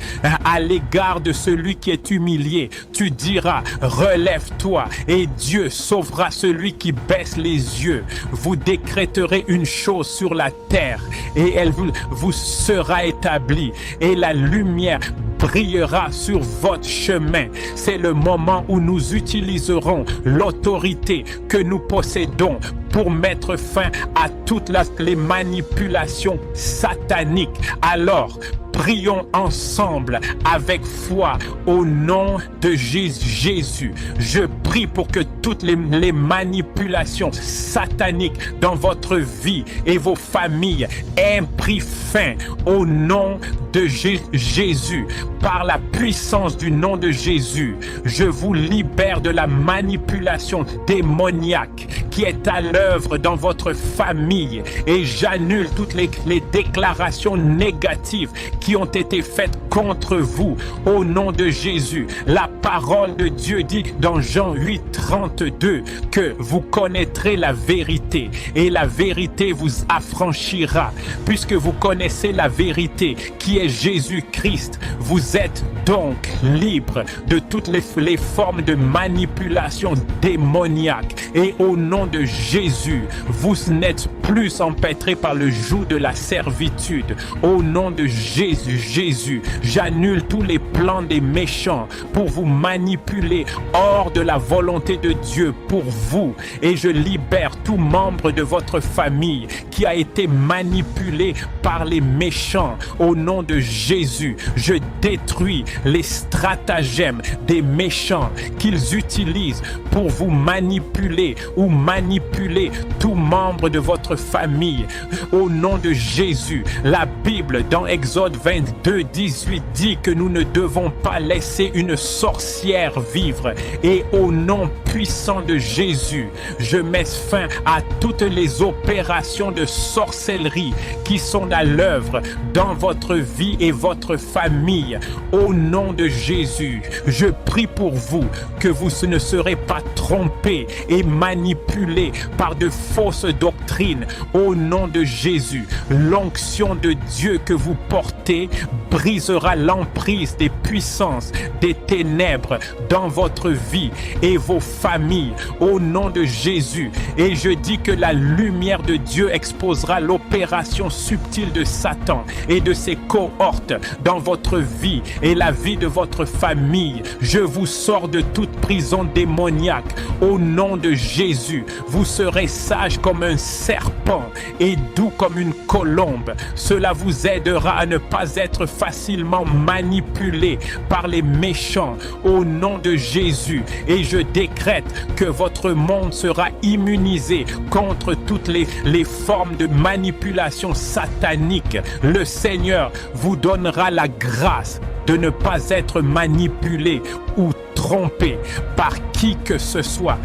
[SPEAKER 1] à l'égard de celui qui est humilié, tu diras: relève-toi et Dieu sauvera celui qui baisse les yeux. Vous décréterez une chose sur la terre et elle vous sera établie et la lumière brillera sur votre chemin. C'est le moment où nous utiliserons l'autorité que nous possédons pour mettre fin à toutes les manipulations sataniques. Alors, prions ensemble avec foi au nom de Jésus. Je prie pour que toutes les manipulations sataniques dans votre vie et vos familles aient pris fin au nom de Jésus. Par la puissance du nom de Jésus, je vous libère de la manipulation démoniaque qui est à l'œuvre dans votre famille et j'annule toutes les déclarations négatives qui ont été faites contre vous au nom de Jésus. La parole de Dieu dit dans Jean 8, 32 que vous connaîtrez la vérité et la vérité vous affranchira. Puisque vous connaissez la vérité qui est Jésus-Christ, vous êtes donc libre de toutes les formes de manipulation démoniaque et au nom de Jésus, vous n'êtes plus empêtrés par le joug de la servitude. Au nom de Jésus, j'annule tous les plans des méchants pour vous manipuler hors de la volonté de Dieu pour vous et je libère tout membre de votre famille qui a été manipulé par les méchants. Au nom de Jésus, je détruis les stratagèmes des méchants qu'ils utilisent pour vous manipuler ou manipuler tout membre de votre famille. Au nom de Jésus, la Bible dans Exode 22, 18 dit que nous ne devons pas laisser une sorcière vivre et au nom puissant de Jésus, je mets fin à toutes les opérations de sorcellerie qui sont à l'œuvre dans votre vie et votre famille. Au nom de Jésus, je prie pour vous que vous ne serez pas trompés et manipulés par de fausses doctrines. Au nom de Jésus, l'onction de Dieu que vous portez brisera brisera l'emprise des puissances, des ténèbres dans votre vie et vos familles au nom de Jésus. Et je dis que la lumière de Dieu exposera l'opération subtile de Satan et de ses cohortes dans votre vie et la vie de votre famille. Je vous sors de toute prison démoniaque au nom de Jésus. Vous serez sage comme un serpent et doux comme une colombe. Cela vous aidera à ne pas être facilement manipulé par les méchants au nom de Jésus. Et je décrète que votre monde sera immunisé contre toutes les formes de manipulation satanique. Le Seigneur vous donnera la grâce de ne pas être manipulé ou trompé par qui que ce soit.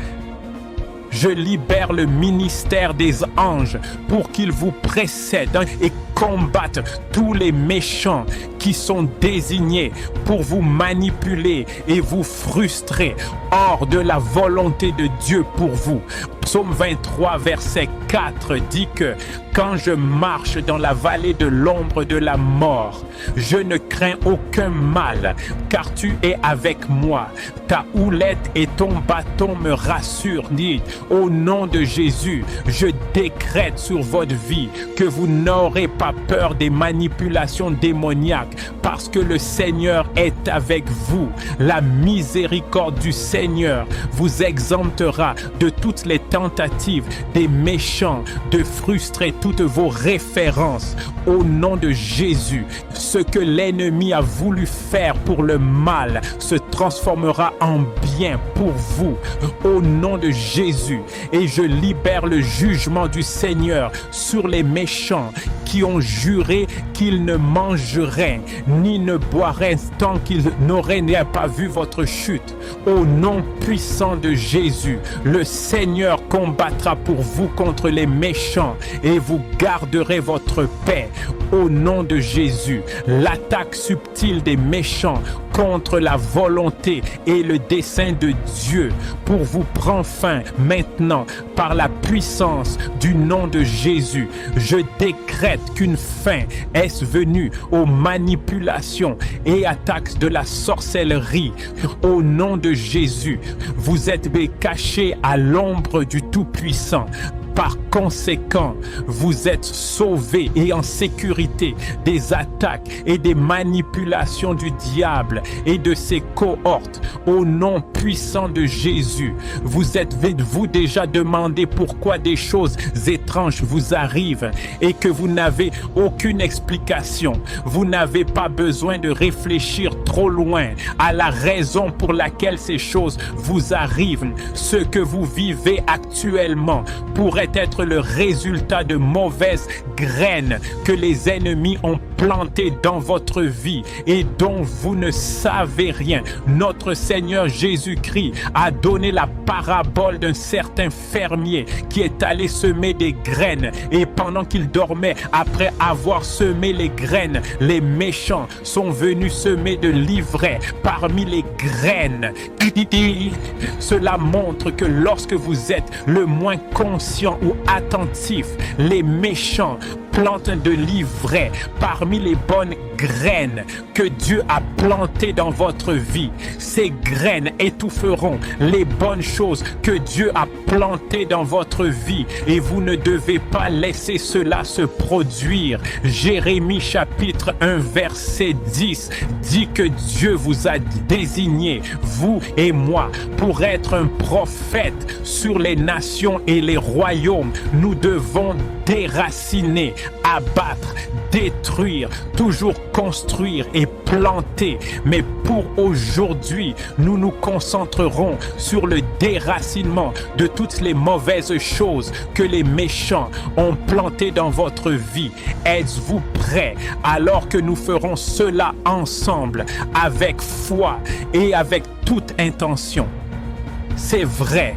[SPEAKER 1] Je libère le ministère des anges pour qu'ils vous précèdent et combattent tous les méchants qui sont désignés pour vous manipuler et vous frustrer hors de la volonté de Dieu pour vous. Psaume 23, verset 4 dit que quand je marche dans la vallée de l'ombre de la mort, je ne crains aucun mal, car tu es avec moi. Ta houlette et ton bâton me rassurent. Dit, au nom de Jésus, je décrète sur votre vie que vous n'aurez pas peur des manipulations démoniaques, parce que le Seigneur est avec vous. La miséricorde du Seigneur vous exemptera de toutes les tentatives des méchants de frustrer toutes vos références au nom de Jésus. Ce que l'ennemi a voulu faire pour le mal se transformera en bien pour vous au nom de Jésus. Et je libère le jugement du Seigneur sur les méchants qui ont juré qu'ils ne mangeraient ni ne boiraient tant qu'ils n'auraient pas vu votre chute. Au nom puissant de Jésus, le Seigneur combattra pour vous contre les méchants et vous garderez votre paix. Au nom de Jésus, l'attaque subtile des méchants contre la volonté et le dessein de Dieu pour vous prend fin maintenant par la puissance du nom de Jésus. Je décrète qu'une fin est venue aux manipulations et attaques de la sorcellerie. Au nom de Jésus, vous êtes cachés à l'ombre du Tout-Puissant. Par conséquent, vous êtes sauvés et en sécurité des attaques et des manipulations du diable et de ses cohortes. Au nom puissant de Jésus, vous êtes-vous déjà demandé pourquoi des choses étranges vous arrivent et que vous n'avez aucune explication? Vous n'avez pas besoin de réfléchir trop loin à la raison pour laquelle ces choses vous arrivent. Ce que vous vivez actuellement pourrait être le résultat de mauvaises graines que les ennemis ont plantées dans votre vie et dont vous ne savez rien. Notre Seigneur Jésus-Christ a donné la parabole d'un certain fermier qui est allé semer des graines et pendant qu'il dormait, après avoir semé les graines, les méchants sont venus semer de l'ivraie parmi les graines. Cela montre que lorsque vous êtes le moins conscient ou attentif, les méchants plantent de l'ivraie parmi les bonnes graines que Dieu a plantées dans votre vie. Ces graines étoufferont les bonnes choses que Dieu a plantées dans votre vie et vous ne devez pas laisser cela se produire. Jérémie chapitre 1 verset 10 dit que Dieu vous a désigné, vous et moi, pour être un prophète sur les nations et les royaumes. Nous devons déraciner, abattre, détruire, toujours construire et planter. Mais pour aujourd'hui, nous nous concentrerons sur le déracinement de toutes les mauvaises choses que les méchants ont plantées dans votre vie. Êtes-vous prêts alors que nous ferons cela ensemble avec foi et avec toute intention? C'est vrai.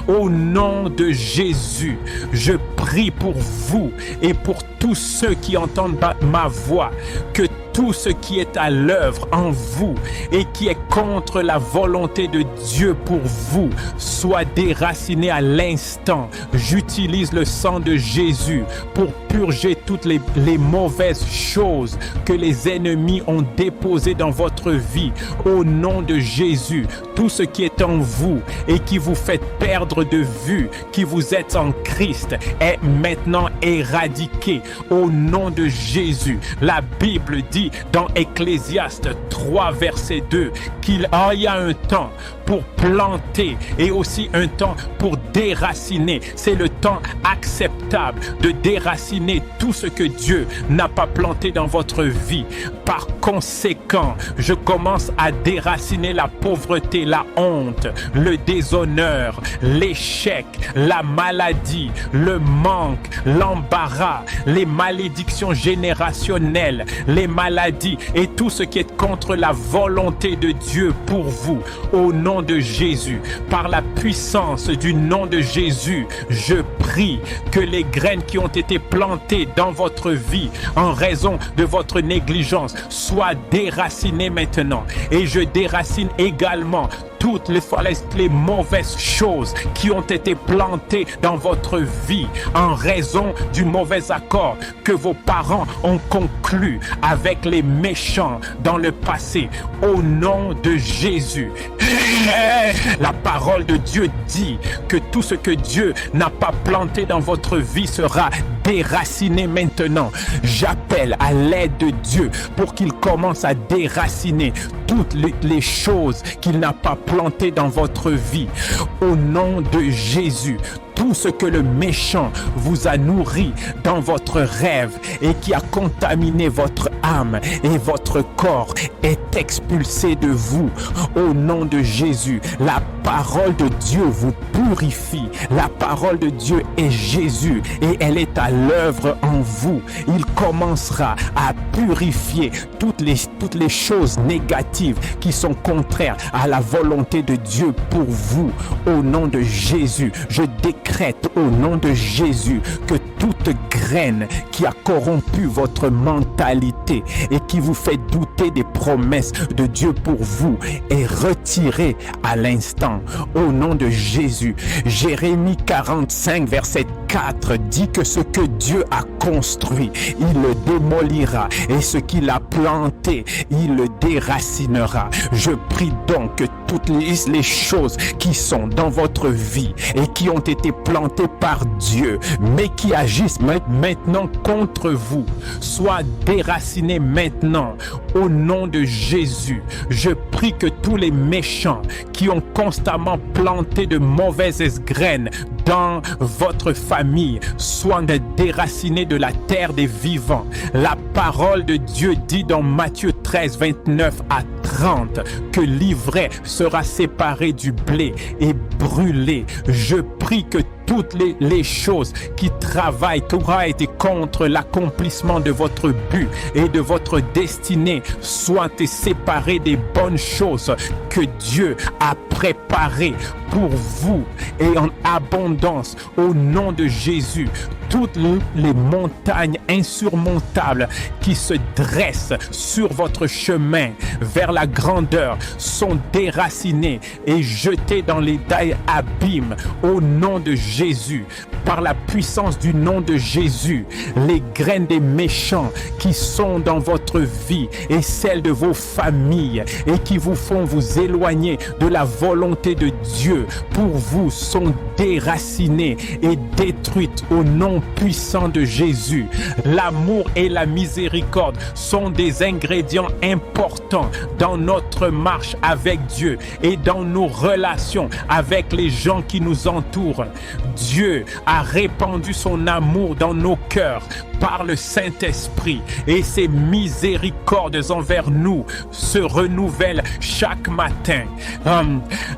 [SPEAKER 1] Au nom de Jésus, je prie pour vous et pour tous ceux qui entendent ma voix, que tout ce qui est à l'œuvre en vous et qui est contre la volonté de Dieu pour vous soit déraciné à l'instant. J'utilise le sang de Jésus pour purger toutes les mauvaises choses que les ennemis ont déposées dans votre vie. Au nom de Jésus, tout ce qui est en vous et qui vous fait perdre de vue qui vous êtes en Christ est maintenant éradiqué. Au nom de Jésus, la Bible dit dans Ecclésiaste 3 verset 2 qu'il y a un temps pour planter et aussi un temps pour déraciner. C'est le temps acceptable de déraciner tout ce que Dieu n'a pas planté dans votre vie. Par conséquent, je commence à déraciner la pauvreté, la honte, le déshonneur, l'échec, la maladie, le manque, l'embarras, les malédictions générationnelles, les maladies et tout ce qui est contre la volonté de Dieu pour vous. Au nom de Jésus, par la puissance du nom de Jésus, je prie que les graines qui ont été plantées dans votre vie en raison de votre négligence soient déracinées maintenant. Et je déracine également toutes les mauvaises choses qui ont été plantées dans votre vie en raison du mauvais accord que vos parents ont conclu avec les méchants dans le passé. Au nom de Jésus, la parole de Dieu dit que tout ce que Dieu n'a pas planté dans votre vie sera déraciné maintenant. J'appelle à l'aide de Dieu pour qu'il commence à déraciner toutes les choses qu'il n'a pas plantées dans votre vie. Au nom de Jésus, tout ce que le méchant vous a nourri dans votre rêve et qui a contaminé votre âme et votre corps est expulsé de vous. Au nom de Jésus, la parole de Dieu vous purifie. La parole de Dieu est Jésus et elle est à l'œuvre en vous. Il commencera à purifier toutes les choses négatives qui sont contraires à la volonté de Dieu pour vous. Au nom de Jésus, je décrète au nom de Jésus que toute graine qui a corrompu votre mentalité et qui vous fait douter des promesses de Dieu pour vous est retirée à l'instant. Au nom de Jésus, Jérémie 45 verset 4 dit que ce que Dieu a construit, il le démolira et ce qu'il a planté, il le déracinera. Je prie donc que toutes les choses qui sont dans votre vie et qui ont été plantées par Dieu, mais qui agissent maintenant contre vous, soient déracinées maintenant. Au nom de Jésus, je prie que tous les méchants qui ont constamment planté de mauvaises graines dans votre famille soient déracinés de la terre des vivants. La parole de Dieu dit dans Matthieu 13, 29 à 30 que l'ivraie sera séparée du blé et brûlée. Je prie que toutes les choses qui travaillent, qui aura été contre l'accomplissement de votre but et de votre destinée soient séparées des bonnes choses que Dieu a préparées pour vous et en abondance. Au nom de Jésus, toutes les montagnes insurmontables qui se dressent sur votre chemin vers la grandeur sont déracinées et jetées dans les abîmes. Au nom de Jésus, par la puissance du nom de Jésus, les graines des méchants qui sont dans votre vie et celles de vos familles et qui vous font vous éloigner de la volonté de Dieu pour vous sont déracinées et détruites au nom puissant de Jésus. L'amour et la miséricorde sont des ingrédients importants dans notre marche avec Dieu et dans nos relations avec les gens qui nous entourent. Dieu a répandu son amour dans nos cœurs par le Saint-Esprit et ses miséricordes envers nous se renouvellent chaque matin.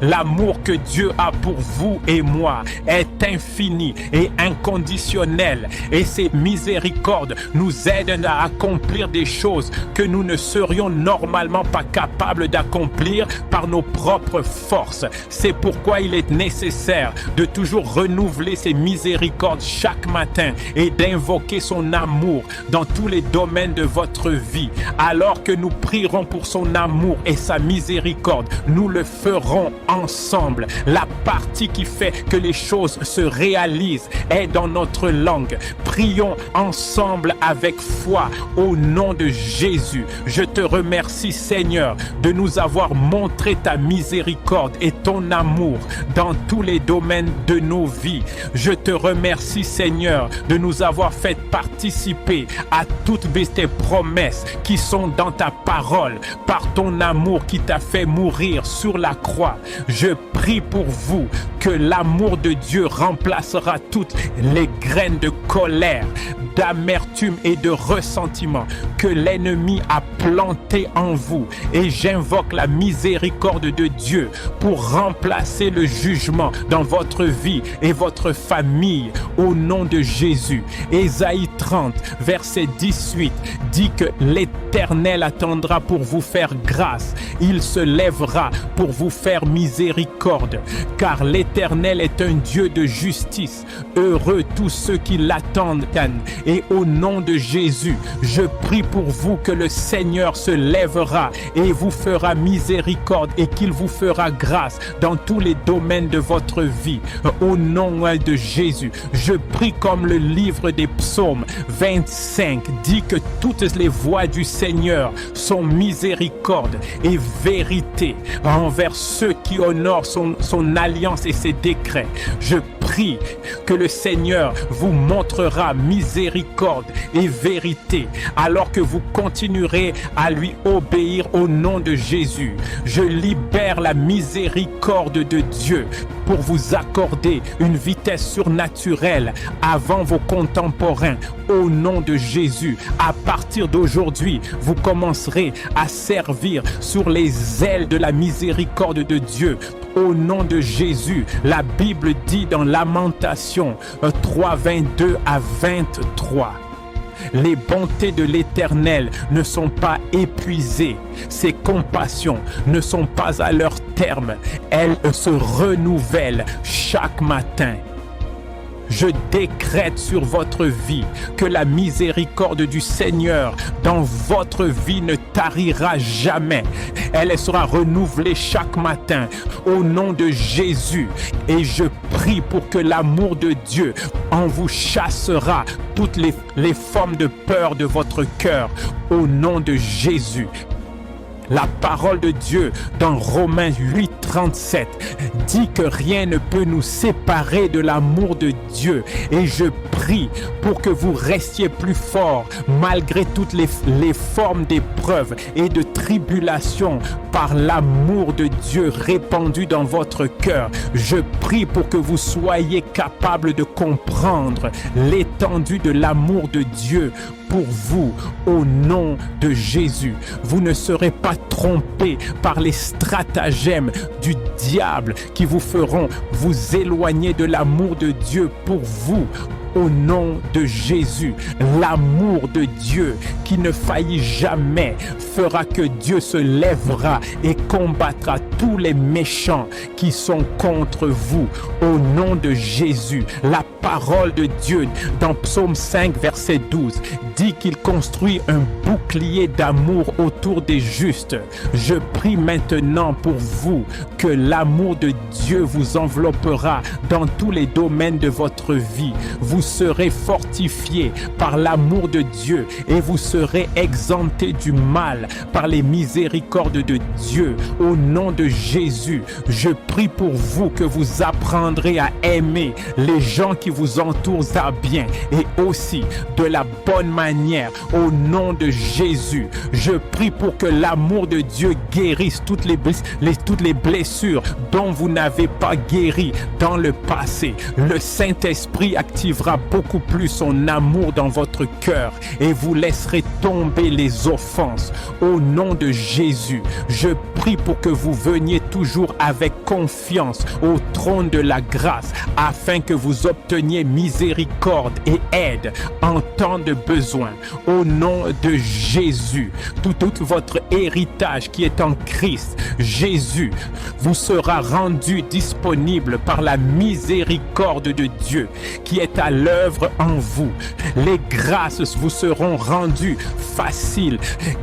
[SPEAKER 1] L'amour que Dieu a pour vous et moi est infini et inconditionnel et ses miséricordes nous aident à accomplir des choses que nous ne serions normalement pas capables d'accomplir par nos propres forces. C'est pourquoi il est nécessaire de toujours renouveler ses miséricordes chaque matin et d'invoquer son amour dans tous les domaines de votre vie. Alors que nous prierons pour son amour et sa miséricorde, nous le ferons ensemble. La partie qui fait que les choses se réalisent est dans notre langue. Prions ensemble avec foi au nom de Jésus. Je te remercie, Seigneur, de nous avoir montré ta miséricorde et ton amour dans tous les domaines de nos vies. Je te remercie, Seigneur, de nous avoir fait participer à toutes tes promesses qui sont dans ta parole, par ton amour qui t'a fait mourir sur la croix. Je prie pour vous que l'amour de Dieu remplacera toutes les graines de colère, d'amertume et de ressentiment que l'ennemi a planté en vous. Et j'invoque la miséricorde de Dieu pour remplacer le jugement dans votre vie et votre famille au nom de Jésus. Ésaïe 30, verset 18 dit que l'Éternel attendra pour vous faire grâce. Il se lèvera pour vous faire miséricorde, car l'Éternel est un Dieu de justice. Heureux tous ceux qui l'attendent. Et au nom de Jésus, je prie pour vous que le Seigneur se lèvera et vous fera miséricorde et qu'il vous fera grâce dans tous les domaines de votre vie. Au nom de Jésus, je prie comme le livre des psaumes 25 dit que toutes les voies du Seigneur sont miséricorde et vérité envers ceux qui honorent son alliance et ses décrets. Je prie que le Seigneur vous montrera miséricorde et vérité alors que vous continuerez à lui obéir au nom de Jésus. Je libère la miséricorde de Dieu pour vous accorder une vitesse surnaturelle avant vos contemporains au nom de Jésus. À partir d'aujourd'hui, vous commencerez à servir sur les ailes de la miséricorde de Dieu. Au nom de Jésus, la Bible dit dans Lamentation 3, 22 à 23. Les bontés de l'Éternel ne sont pas épuisées. Ses compassions ne sont pas à leur terme. Elles se renouvellent chaque matin. Je décrète sur votre vie que la miséricorde du Seigneur dans votre vie ne tarira jamais. Elle sera renouvelée chaque matin au nom de Jésus. Et je prie pour que l'amour de Dieu en vous chassera toutes les formes de peur de votre cœur au nom de Jésus. La parole de Dieu dans Romains 8, 37 dit que rien ne peut nous séparer de l'amour de Dieu. Et je prie pour que vous restiez plus forts malgré toutes les formes d'épreuves et de tribulations par l'amour de Dieu répandu dans votre cœur. Je prie pour que vous soyez capables de comprendre l'étendue de l'amour de Dieu pour vous au nom de Jésus. Vous ne serez pas trompés par les stratagèmes du diable qui vous feront vous éloigner de l'amour de Dieu pour vous. Au nom de Jésus, l'amour de Dieu qui ne faillit jamais fera que Dieu se lèvera et combattra tous les méchants qui sont contre vous. Au nom de Jésus, la parole de Dieu dans Psaume 5, verset 12 dit qu'il construit un bouclier d'amour autour des justes. Je prie maintenant pour vous que l'amour de Dieu vous enveloppera dans tous les domaines de votre vie. Vous serez fortifiés par l'amour de Dieu et vous serez exemptés du mal par les miséricordes de Dieu. Au nom de Jésus, je prie pour vous que vous apprendrez à aimer les gens qui vous entourent à bien et aussi de la bonne manière. Au nom de Jésus, je prie pour que l'amour de Dieu guérisse toutes les blessures dont vous n'avez pas guéri dans le passé. Le Saint-Esprit activera beaucoup plus son amour dans votre cœur et vous laisserez tomber les offenses. Au nom de Jésus, je prie pour que vous veniez toujours avec confiance au trône de la grâce afin que vous obteniez miséricorde et aide en temps de besoin. Au nom de Jésus, tout votre héritage qui est en Christ Jésus vous sera rendu disponible par la miséricorde de Dieu qui est à l'œuvre en vous. Les grâces vous seront rendues faciles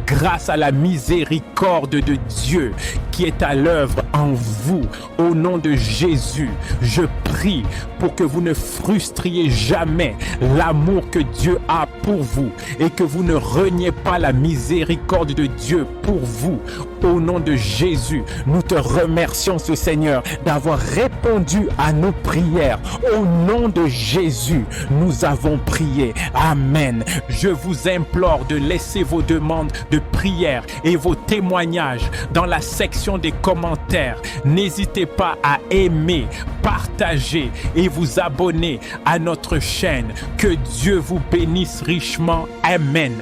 [SPEAKER 1] grâce à la miséricorde de Dieu qui est à l'œuvre en vous. Au nom de Jésus, je prie pour que vous ne frustriez jamais l'amour que Dieu a pour vous et que vous ne reniez pas la miséricorde de Dieu pour vous. Au nom de Jésus, nous te remercions, Seigneur, d'avoir répondu à nos prières. Au nom de Jésus, nous avons prié. Amen. Je vous implore de laisser vos demandes de prière et vos témoignages dans la section des commentaires. N'hésitez pas à aimer, partager et vous abonner à notre chaîne. Que Dieu vous bénisse richement. Amen.